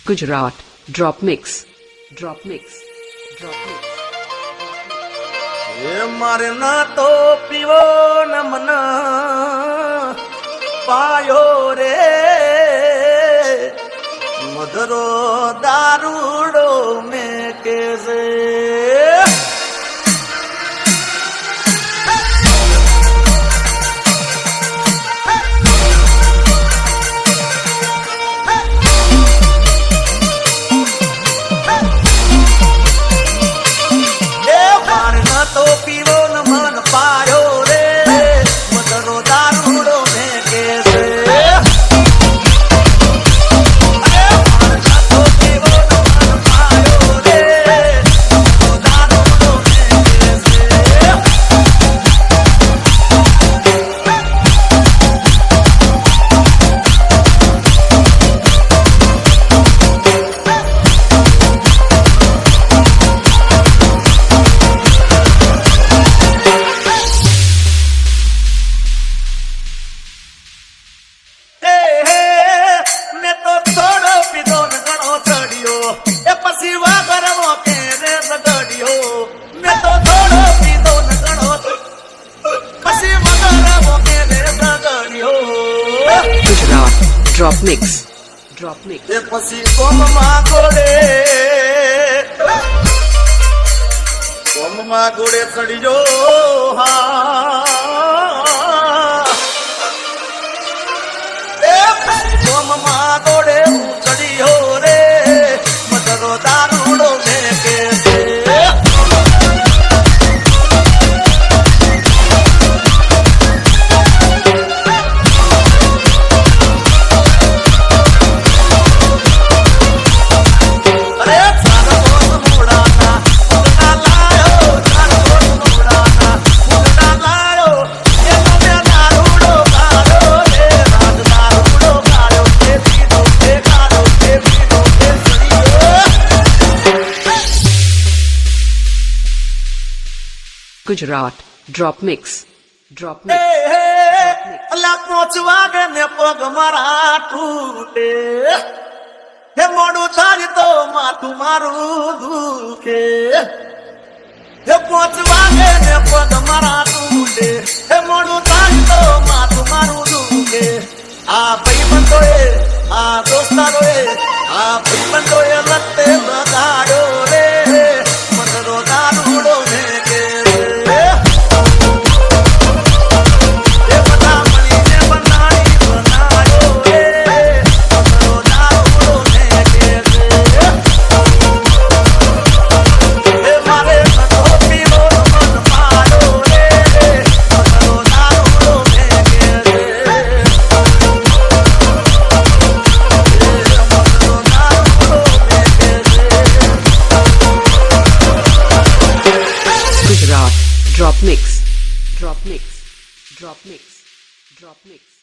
Gujarat Drop Mix. Drop Mix. Drop Mix. એ મારે ના તો પીવો ન મન પાયો રે મધરો દારૂડો મેં કેસે Gujarat Drop Mix. Drop Mix. એ પછી કોમમાં ગોળે ચડીજો એ પછી કોમમાં ગોળે ચડીયો રે મધરો દારૂડો મેં કેસે Gujarat Drop Mix. Drop Mix. અલા પહોંચવા ગે ને પગ મારા તૂટે હે મોડું થાય તો માથું મારું દુખે હે પહોંચવા ગે ને પગ મારા તૂટે હે મોડું થાય તો માથું મારું દુખે આ ભાઈબંધોએ આ દોસ્તારોએ આ ભાઈબંધોએ લતે લગાડ્યો રે મધરો દારૂડો ને કે Gujarat Drop Mix. Drop Mix. Drop Mix. Drop Mix.